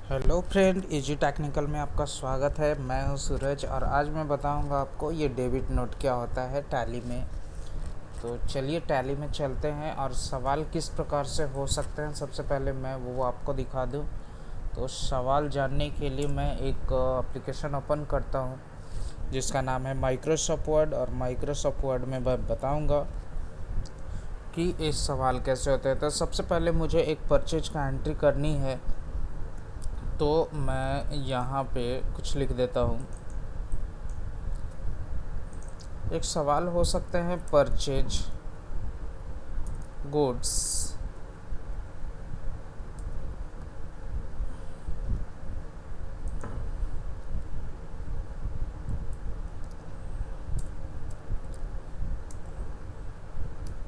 Hello friend, easy technical में आपका स्वागत है। मैं हूं सूरज और आज मैं बताऊंगा आपको ये डेबिट नोट क्या होता है टैली में। तो चलिए टैली में चलते हैं और सवाल किस प्रकार से हो सकते हैं सबसे पहले मैं वो आपको दिखा दूं। तो सवाल जानने के लिए मैं एक एप्लीकेशन ओपन करता हूं जिसका नाम है माइक्रोसॉफ्ट वर्ड, और माइक्रोसॉफ्ट वर्ड में मैं बताऊँगा कि इस सवाल कैसे होते हैं। तो सबसे पहले मुझे एक परचेज का एंट्री करनी है, तो मैं यहाँ पे कुछ लिख देता हूँ। एक सवाल हो सकते हैं purchase goods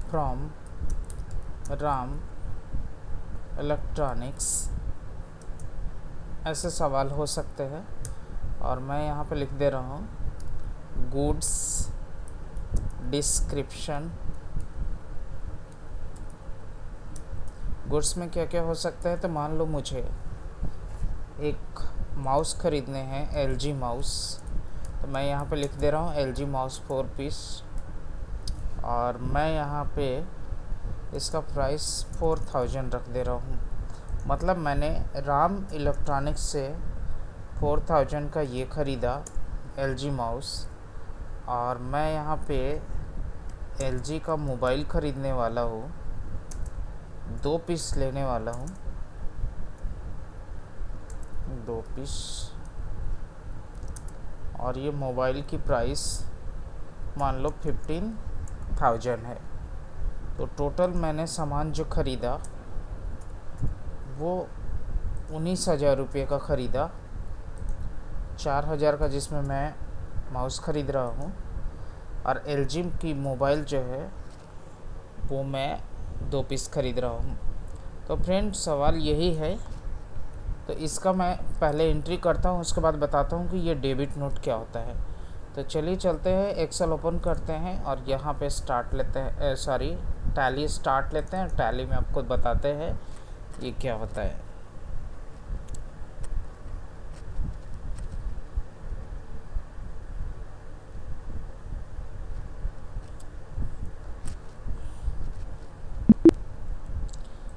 from Ram electronics, ऐसे सवाल हो सकते हैं। और मैं यहाँ पे लिख दे रहा हूँ गुड्स डिस्क्रिप्शन। गुड्स में क्या क्या हो सकता है, तो मान लो मुझे एक माउस ख़रीदने हैं, LG माउस, तो मैं यहाँ पे लिख दे रहा हूँ LG माउस 4 पीस, और मैं यहाँ पे इसका प्राइस 4000 रख दे रहा हूँ। मतलब मैंने राम इलेक्ट्रॉनिक्स से 4000 का ये ख़रीदा LG माउस, और मैं यहाँ पे LG का मोबाइल ख़रीदने वाला हूँ, 2 पीस लेने वाला हूँ, 2 पीस, और ये मोबाइल की प्राइस मान लो 15000 है। तो टोटल मैंने सामान जो ख़रीदा वो 19000 रुपये का ख़रीदा, 4000 का जिसमें मैं माउस ख़रीद रहा हूँ, और LG की मोबाइल जो है वो मैं 2 पीस ख़रीद रहा हूँ। तो फ्रेंड सवाल यही है, तो इसका मैं पहले एंट्री करता हूँ, उसके बाद बताता हूँ कि ये डेबिट नोट क्या होता है। तो चलिए चलते हैं, एक्सेल ओपन करते हैं और यहाँ पे स्टार्ट लेते हैं, टैली स्टार्ट लेते हैं। टैली में आपको बताते हैं ये क्या होता है।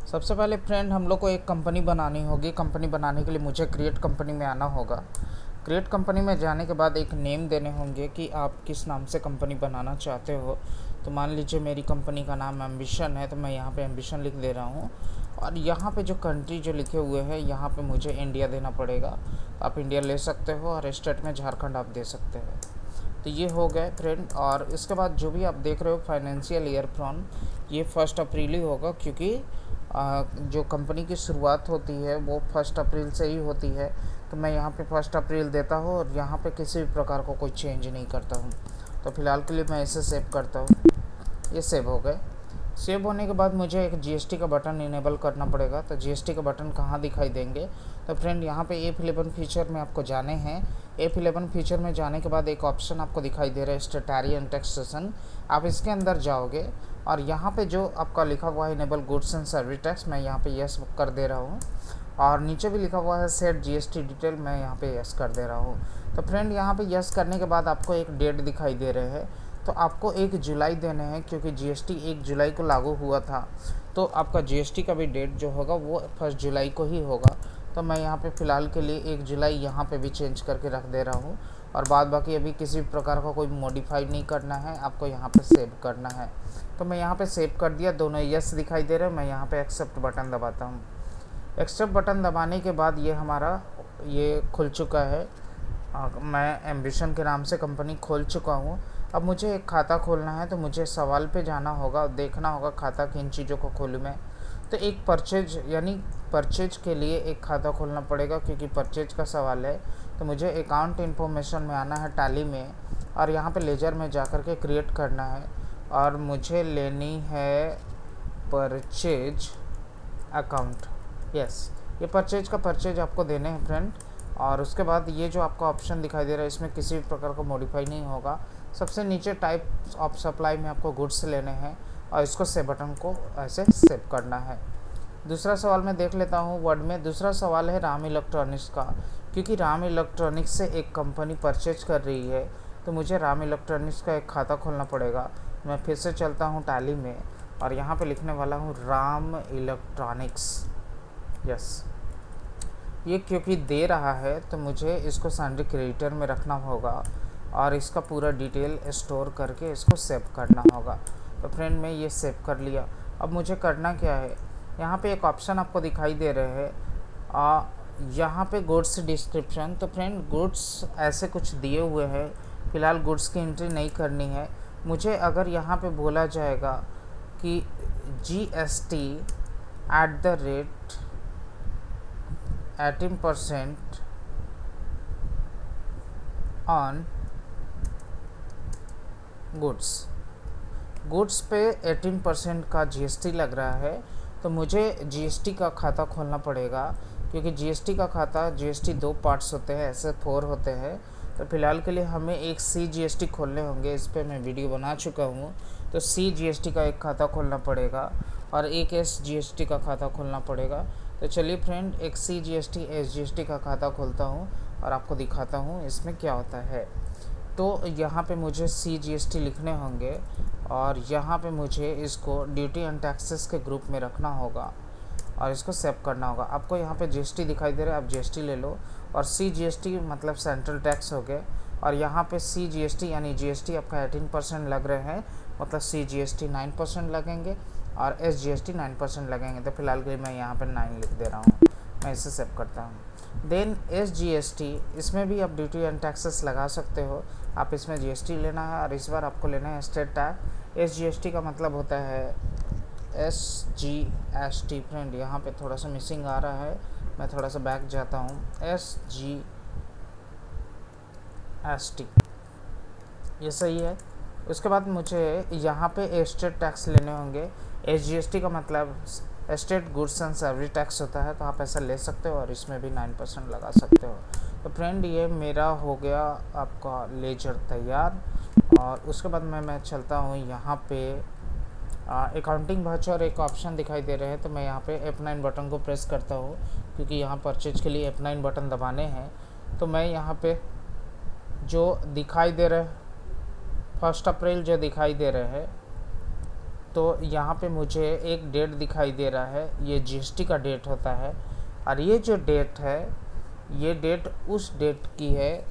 सबसे पहले फ्रेंड हम लोग को एक कंपनी बनानी होगी। कंपनी बनाने के लिए मुझे क्रिएट कंपनी में आना होगा। क्रिएट कंपनी में जाने के बाद एक नेम देने होंगे कि आप किस नाम से कंपनी बनाना चाहते हो। तो मान लीजिए मेरी कंपनी का नाम एम्बिशन है, तो मैं यहाँ पे एम्बिशन लिख दे रहा हूँ, और यहाँ पे जो कंट्री जो लिखे हुए हैं यहाँ पे मुझे इंडिया देना पड़ेगा। आप इंडिया ले सकते हो, और स्टेट में झारखंड आप दे सकते हो। तो ये हो गए फ्रेंड। और इसके बाद जो भी आप देख रहे हो फाइनेंशियल ईयर फ्रॉम, ये 1 अप्रैल ही होगा, क्योंकि जो कंपनी की शुरुआत होती है वो 1 अप्रैल से ही होती है। तो मैं यहाँ पे 1 अप्रैल देता हूँ, और यहाँ पे किसी भी प्रकार का कोई चेंज नहीं करता हूँ। तो फ़िलहाल के लिए मैं इसे सेव करता हूँ। ये सेव हो गए। सेव होने के बाद मुझे एक GST का बटन इनेबल करना पड़ेगा। तो GST का बटन कहाँ दिखाई देंगे, तो फ्रेंड यहाँ पे F11 फीचर में आपको जाने हैं। F11 फीचर में जाने के बाद एक ऑप्शन आपको दिखाई दे रहा है स्टेटरी एंड टैक्सेशन। आप इसके अंदर जाओगे, और यहाँ पे जो आपका लिखा हुआ है enable goods and service tax, मैं यहाँ पे यस कर दे रहा हूँ। और नीचे भी लिखा हुआ है सेट GST डिटेल, मैं यहाँ पे यस कर दे रहा हूँ। तो फ्रेंड यहाँ पे यस करने के बाद आपको एक डेट दिखाई दे रहे हैं। तो आपको 1 जुलाई देने हैं, क्योंकि GST 1 जुलाई को लागू हुआ था। तो आपका GST का भी डेट जो होगा वो 1 जुलाई को ही होगा। तो मैं यहाँ पे फ़िलहाल के लिए 1 जुलाई यहाँ पे भी चेंज करके रख दे रहा हूँ। और बाद बाकी अभी किसी प्रकार का कोई मॉडिफाई नहीं करना है, आपको यहाँ पे सेव करना है। तो मैं यहाँ पे सेव कर दिया, दोनों यस दिखाई दे रहे हैं। मैं यहाँ पे एक्सेप्ट बटन दबाता हूँ। एक्सेप्ट बटन दबाने के बाद ये हमारा ये खुल चुका है। मैं एम्बिशन के नाम से कंपनी खोल चुका हूँ। अब मुझे एक खाता खोलना है, तो मुझे सवाल पे जाना होगा, देखना होगा खाता किन चीज़ों को खोलूँ मैं। तो एक परचेज यानी परचेज के लिए एक खाता खोलना पड़ेगा, क्योंकि परचेज का सवाल है। तो मुझे अकाउंट इन्फॉर्मेशन में आना है टैली में, और यहाँ पे लेजर में जा कर के क्रिएट करना है, और मुझे लेनी है परचेज अकाउंट। यस, ये परचेज का परचेज आपको देने हैं फ्रेंड। और उसके बाद ये जो आपका ऑप्शन दिखाई दे रहा है, इसमें किसी भी प्रकार का मॉडिफाई नहीं होगा। सबसे नीचे टाइप ऑफ सप्लाई में आपको गुड्स लेने हैं, और इसको सेव बटन को ऐसे सेव करना है। दूसरा सवाल मैं देख लेता हूँ वर्ड में। दूसरा सवाल है राम इलेक्ट्रॉनिक्स का, क्योंकि राम इलेक्ट्रॉनिक्स से एक कंपनी परचेज कर रही है तो मुझे राम इलेक्ट्रॉनिक्स का एक खाता खोलना पड़ेगा। मैं फिर से चलता हूँ टैली में और यहाँ पे लिखने वाला हूँ राम इलेक्ट्रॉनिक्स। यस, ये क्योंकि दे रहा है तो मुझे इसको सैंडरी क्रेडिटर में रखना होगा और इसका पूरा डिटेल स्टोर करके इसको सेव करना होगा। तो फ्रेंड मैं ये सेव कर लिया। अब मुझे करना क्या है, यहाँ पे एक ऑप्शन आपको दिखाई दे रहे हैं यहाँ पे गुड्स डिस्क्रिप्शन। तो फ्रेंड गुड्स ऐसे कुछ दिए हुए हैं, फ़िलहाल गुड्स की एंट्री नहीं करनी है मुझे। अगर यहाँ पे बोला जाएगा कि GST @ 18% ऑन गुड्स पे 18% का GST लग रहा है, तो मुझे GST का खाता खोलना पड़ेगा, क्योंकि GST का खाता GST 2 पार्ट्स होते हैं, ऐसे 4 होते हैं। तो फ़िलहाल के लिए हमें एक CGST खोलने होंगे, इस पर मैं वीडियो बना चुका हूँ। तो CGST का एक खाता खोलना पड़ेगा और एक SGST का खाता खोलना पड़ेगा। तो चलिए फ्रेंड, एक CGST SGST का खाता खोलता हूँ और आपको दिखाता हूँ इसमें क्या होता है। तो यहाँ पे मुझे CGST लिखने होंगे और यहाँ पे मुझे इसको ड्यूटी एंड टैक्सेस के ग्रुप में रखना होगा और इसको सेव करना होगा। आपको यहाँ पे GST दिखाई दे रहा है, आप GST ले लो। और CGST मतलब सेंट्रल टैक्स हो गए, और यहाँ पे CGST यानी GST आपका 18% लग रहे हैं, मतलब CGST 9% लगेंगे और SGST 9% लगेंगे। तो फिलहाल के लिए मैं यहाँ पर 9 लिख दे रहा हूँ, मैं इसे सेव करता हूँ। देन SGST, इसमें भी आप ड्यूटी एंड टैक्सेस लगा सकते हो, आप इसमें GST लेना है और इस बार आपको लेना है स्टेट टैक्स। SGST का मतलब होता है SGST। फ्रेंड यहाँ पे थोड़ा सा मिसिंग आ रहा है, मैं थोड़ा सा बैक जाता हूँ। SGST ये सही है। उसके बाद मुझे यहाँ पे स्टेट टैक्स लेने होंगे। SGST का मतलब state goods and service tax होता है, तो आप ऐसा ले सकते हो और इसमें भी 9% लगा सकते हो। तो फ्रेंड ये मेरा हो गया आपका लेजर तैयार। और उसके बाद मैं चलता हूँ यहाँ पे अकाउंटिंग वाउचर एक ऑप्शन दिखाई दे रहे हैं, तो मैं यहाँ पे F9 बटन को प्रेस करता हूँ, क्योंकि यहाँ परचेज के लिए F9 बटन दबाने हैं। तो मैं यहाँ पे जो दिखाई दे रहे 1 अप्रैल जो दिखाई दे रहे हैं, तो यहाँ पे मुझे एक डेट दिखाई दे रहा है, ये GST का डेट होता है। और ये जो डेट है, ये डेट उस डेट की है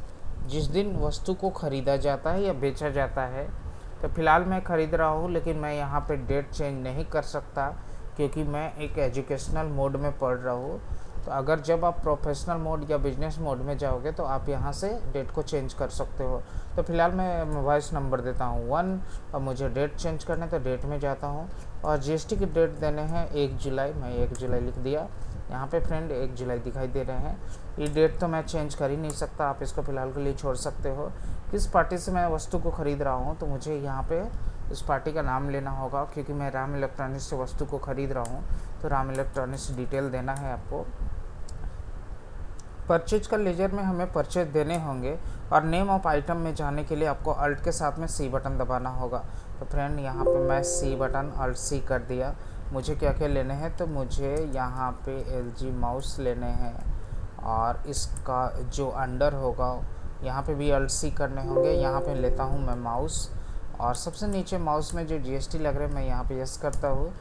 जिस दिन वस्तु को ख़रीदा जाता है या बेचा जाता है। तो फ़िलहाल मैं ख़रीद रहा हूँ, लेकिन मैं यहाँ पे डेट चेंज नहीं कर सकता, क्योंकि मैं एक एजुकेशनल मोड में पढ़ रहा हूँ। तो अगर जब आप प्रोफेशनल मोड या बिजनेस मोड में जाओगे तो आप यहाँ से डेट को चेंज कर सकते हो। तो फ़िलहाल मैं वॉइस नंबर देता हूँ 1 और मुझे डेट चेंज करना है, तो डेट में जाता हूँ और GST की डेट देने हैं 1 जुलाई। मैं 1 जुलाई लिख दिया। यहाँ पे फ्रेंड 1 जुलाई दिखाई दे रहे हैं। ये डेट तो मैं चेंज कर ही नहीं सकता, आप इसको फ़िलहाल के लिए छोड़ सकते हो। किस पार्टी से मैं वस्तु को ख़रीद रहा हूँ, तो मुझे यहाँ पे उस पार्टी का नाम लेना होगा, क्योंकि मैं राम इलेक्ट्रॉनिक्स से वस्तु को ख़रीद रहा हूँ। तो राम इलेक्ट्रॉनिक्स डिटेल देना है आपको। परचेज का लेजर में हमें परचेज देने होंगे और नेम ऑफ आइटम में जाने के लिए आपको अल्ट के साथ में C बटन दबाना होगा। तो फ्रेंड यहाँ पे मैं C बटन अल्ट C कर दिया। मुझे क्या क्या लेने हैं, तो मुझे यहाँ पे LG माउस लेने हैं और इसका जो अंडर होगा यहाँ पे भी अल्ट C करने होंगे। यहाँ पे लेता हूँ मैं माउस, और सबसे नीचे माउस में जो GST लग रहे हैं मैं यहाँ पे यस करता हूँ।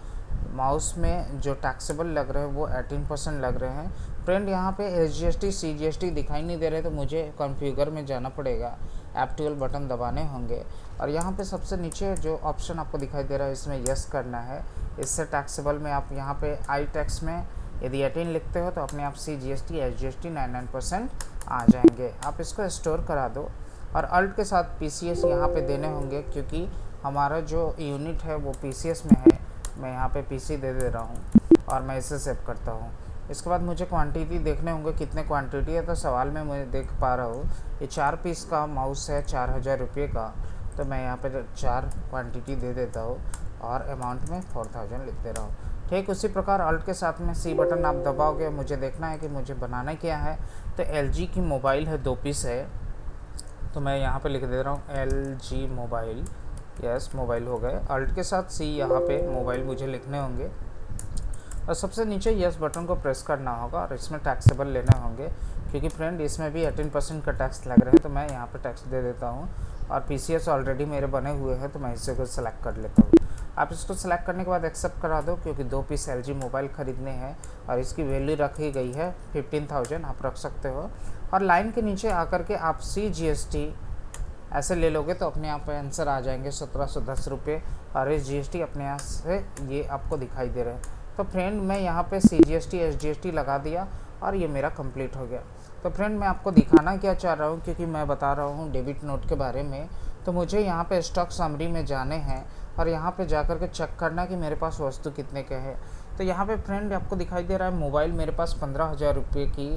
माउस में जो टैक्सेबल लग रहे हैं वो 18% लग रहे हैं। फ्रेंड यहाँ पे SGST CGST दिखाई नहीं दे रहे, तो मुझे कॉन्फ़िगर में जाना पड़ेगा, F12 बटन दबाने होंगे। और यहाँ पे सबसे नीचे जो ऑप्शन आपको दिखाई दे रहा है इसमें यस करना है। इससे टैक्सेबल में आप यहाँ पे आई टैक्स में यदि 18 लिखते हो तो अपने आप CGST SGST 99% आ जाएंगे। आप इसको स्टोर करा दो और अल्ट के साथ PCS यहाँ पे देने होंगे, क्योंकि हमारा जो यूनिट है वो PCS में है। मैं यहाँ पे PC दे रहा हूँ और मैं इसे सेव करता हूँ। इसके बाद मुझे क्वांटिटी देखने होंगे, कितने क्वांटिटी है। तो सवाल में मैं देख पा रहा हूँ ये 4 पीस का माउस है 4000 रुपये का, तो मैं यहाँ पे 4 क्वांटिटी दे देता हूँ और अमाउंट में 4000 लिख दे रहा हूँ। ठीक उसी प्रकार अल्ट के साथ में C बटन आप दबाओगे। मुझे देखना है कि मुझे बनाना क्या है। तो LG की मोबाइल है 2 पीस है, तो मैं यहाँ पे लिख दे रहा हूँ LG मोबाइल। यस, मोबाइल हो गए। अल्ट के साथ C यहाँ पे मोबाइल मुझे लिखने होंगे और सबसे नीचे यस बटन को प्रेस करना होगा और इसमें टैक्सेबल लेने होंगे, क्योंकि फ्रेंड इसमें भी 18% का टैक्स लग रहा है, तो मैं यहाँ पे टैक्स दे देता हूँ। और PCS ऑलरेडी मेरे बने हुए हैं, तो मैं इसे को सेलेक्ट कर लेता हूँ। आप इसको सेलेक्ट करने के बाद एक्सेप्ट करा दो, क्योंकि 2 पीस LG मोबाइल ख़रीदने हैं और इसकी वैल्यू रखी गई है 15,000, आप रख सकते हो। और लाइन के नीचे आकर के आप CGST ऐसे ले लोगे तो अपने आप आंसर आ जाएंगे 1710 रुपये, और इस GST अपने यहाँ से ये आपको दिखाई दे रहा है। तो फ्रेंड मैं यहाँ पे CGST SGST लगा दिया और ये मेरा कंप्लीट हो गया। तो फ्रेंड मैं आपको दिखाना क्या चाह रहा हूँ, क्योंकि मैं बता रहा हूँ डेबिट नोट के बारे में, तो मुझे यहाँ पे स्टॉक समरी में जाने हैं और यहाँ पे जाकर के चेक करना कि मेरे पास वस्तु कितने के हैं। तो यहाँ पे फ्रेंड आपको दिखाई दे रहा है मोबाइल मेरे पास 15,000 रुपये की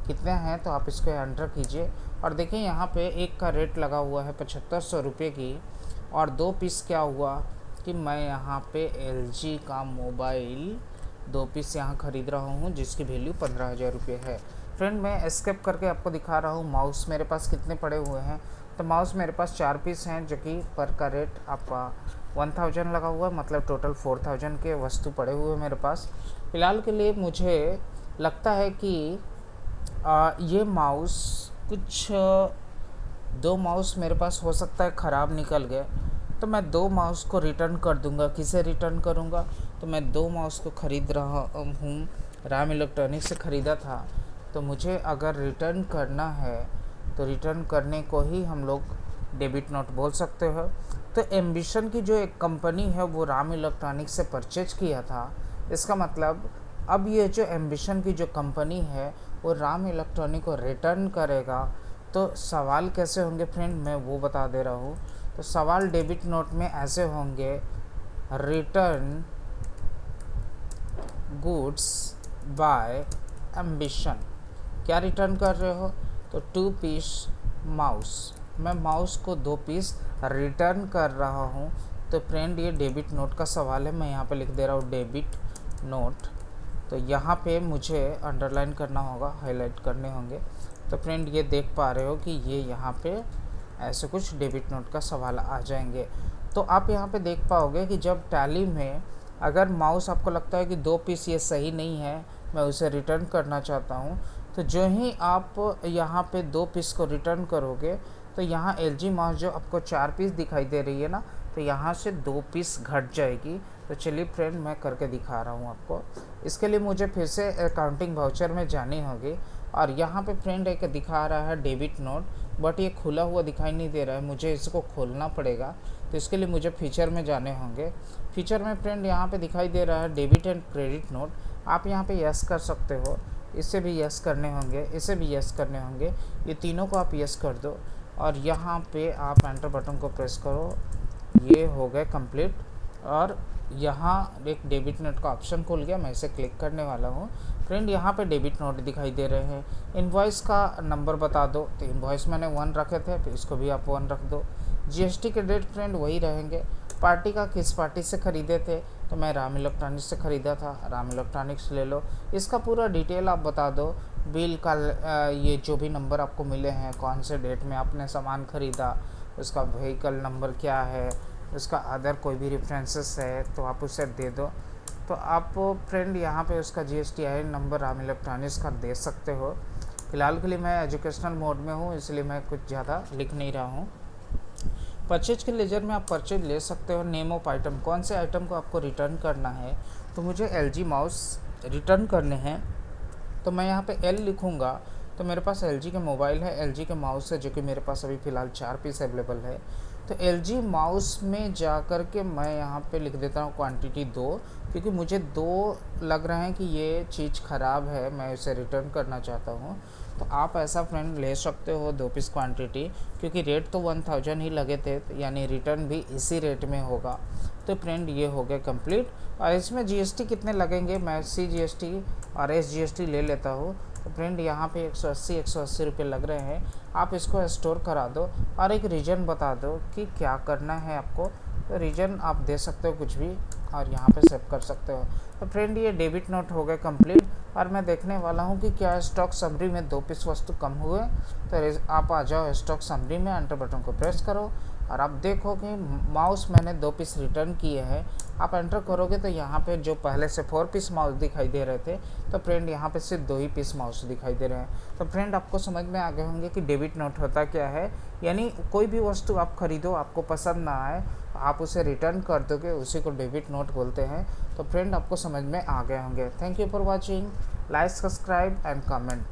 कितने हैं, तो आप इसको एंटर कीजिए और देखिए यहाँ पे एक का रेट लगा हुआ है 7500 रुपये की। और 2 पीस क्या हुआ कि मैं यहाँ पे LG का मोबाइल 2 पीस यहाँ ख़रीद रहा हूँ, जिसकी वैल्यू 15,000 रुपये है। फ्रेंड मैं एस्केप करके आपको दिखा रहा हूँ माउस मेरे पास कितने पड़े हुए हैं। तो माउस मेरे पास 4 पीस हैं, जो कि पर का रेट आपका 1000 लगा हुआ है, मतलब टोटल 4000 के वस्तु पड़े हुए हैं मेरे पास। फ़िलहाल के लिए मुझे लगता है कि ये माउस कुछ 2 माउस मेरे पास हो सकता है ख़राब निकल गए, तो मैं 2 माउस को रिटर्न कर दूंगा। किसे रिटर्न करूंगा, तो मैं 2 माउस को ख़रीद रहा हूँ, राम इलेक्ट्रॉनिक से ख़रीदा था। तो मुझे अगर रिटर्न करना है तो रिटर्न करने को ही हम लोग डेबिट नोट बोल सकते हो। तो एम्बिशन की जो एक कंपनी है वो राम इलेक्ट्रॉनिक से परचेज किया था, इसका मतलब अब ये जो एम्बिशन की जो कंपनी है वो राम इलेक्ट्रॉनिक को रिटर्न करेगा। तो सवाल कैसे होंगे फ्रेंड, मैं वो बता दे रहा हूँ। तो सवाल डेबिट नोट में ऐसे होंगे, रिटर्न गुड्स बाय एम्बिशन। क्या रिटर्न कर रहे हो, तो 2 पीस माउस, मैं माउस को 2 पीस रिटर्न कर रहा हूँ। तो फ्रेंड ये डेबिट नोट का सवाल है, मैं यहाँ पे लिख दे रहा हूँ डेबिट नोट। तो यहाँ पे मुझे अंडरलाइन करना होगा, हाईलाइट करने होंगे। तो फ्रेंड ये देख पा रहे हो कि ये यहाँ पे ऐसे कुछ डेबिट नोट का सवाल आ जाएंगे। तो आप यहाँ पे देख पाओगे कि जब टैली में अगर माउस आपको लगता है कि 2 पीस ये सही नहीं है, मैं उसे रिटर्न करना चाहता हूँ, तो जो ही आप यहाँ पे 2 पीस को रिटर्न करोगे तो यहाँ LG माउस जो आपको 4 पीस दिखाई दे रही है ना, तो यहाँ से 2 पीस घट जाएगी। तो चलिए फ्रेंड मैं करके दिखा रहा हूँ आपको। इसके लिए मुझे फिर से अकाउंटिंग वाउचर में जानी होगी और यहाँ पे फ्रेंड एक दिखा रहा है डेबिट नोट, बट ये खुला हुआ दिखाई नहीं दे रहा है, मुझे इसको खोलना पड़ेगा। तो इसके लिए मुझे फीचर में जाने होंगे। फीचर में फ्रेंड यहाँ पे दिखाई दे रहा है डेबिट एंड क्रेडिट नोट, आप यहाँ पे यस कर सकते हो, इससे भी यस करने होंगे, इसे भी यस करने होंगे, ये तीनों को आप यस कर दो और यहाँ पे आप एंटर बटन को प्रेस करो। ये हो गए कंप्लीट और यहाँ एक डेबिट नोट का ऑप्शन खुल गया, मैं इसे क्लिक करने वाला हूँ। फ्रेंड यहाँ पे डेबिट नोट दिखाई दे रहे हैं। इनवॉइस का नंबर बता दो, तो इनवॉइस मैंने 1 रखे थे, तो इसको भी आप 1 रख दो। GST के डेट फ्रेंड वही रहेंगे। पार्टी का किस पार्टी से ख़रीदे थे, तो मैं राम इलेक्ट्रॉनिक्स से ख़रीदा था, राम इलेक्ट्रॉनिक्स ले लो। इसका पूरा डिटेल आप बता दो, बिल का ये जो भी नंबर आपको मिले हैं, कौन से डेट में आपने सामान ख़रीदा, उसका व्हीकल नंबर क्या है, उसका अदर कोई भी रेफरेंसेस है तो आप उसे दे दो। तो आप फ्रेंड यहाँ पे उसका GSTIN नंबर राम इलेक्ट्रॉनिक्स का दे सकते हो। फ़िलहाल के लिए मैं एजुकेशनल मोड में हूँ, इसलिए मैं कुछ ज़्यादा लिख नहीं रहा हूँ। परचेज के लेजर में आप परचेज ले सकते हो। नेम ऑफ आइटम, कौन से आइटम को आपको रिटर्न करना है, तो मुझे LG माउस रिटर्न करने हैं, तो मैं यहाँ पे L लिखूँगा। तो मेरे पास LG के मोबाइल है, LG के माउस है, जो कि मेरे पास अभी फ़िलहाल 4 पीस अवेलेबल है। तो LG माउस में जा कर के मैं यहाँ पे लिख देता हूँ क्वांटिटी 2, क्योंकि मुझे 2 लग रहे हैं कि ये चीज़ ख़राब है, मैं इसे रिटर्न करना चाहता हूँ। तो आप ऐसा फ्रेंड ले सकते हो 2 पीस क्वांटिटी, क्योंकि रेट तो 1000 ही लगे थे, यानी रिटर्न भी इसी रेट में होगा। तो फ्रेंड ये हो गया कंप्लीट। और इसमें GST कितने लगेंगे, मैं CGST और SGST ले लेता हूँ। तो फ्रेंड यहाँ पे 180 रुपये लग रहे हैं। आप इसको स्टोर करा दो और एक रीजन बता दो कि क्या करना है आपको। तो रीजन आप दे सकते हो कुछ भी और यहाँ पे सेव कर सकते हो। तो फ्रेंड ये डेबिट नोट हो गए कंप्लीट और मैं देखने वाला हूँ कि क्या स्टॉक समरी में 2 पीस वस्तु कम हुए। तो आप आ जाओ स्टॉक समरी में, एंटर बटन को प्रेस करो और आप देखो कि माउस मैंने 2 पीस रिटर्न किए हैं, आप एंटर करोगे तो यहाँ पे जो पहले से 4 पीस माउस दिखाई दे रहे थे, तो फ्रेंड यहाँ पे सिर्फ 2 ही पीस माउस दिखाई दे रहे हैं। तो फ्रेंड आपको समझ में आ गए होंगे कि डेबिट नोट होता क्या है। यानी कोई भी वस्तु आप खरीदो, आपको पसंद ना आए, आप उसे रिटर्न कर दोगे, उसी को डेबिट नोट बोलते हैं। तो फ्रेंड आपको समझ में आ गए होंगे। Thank you for watching, like, subscribe and comment.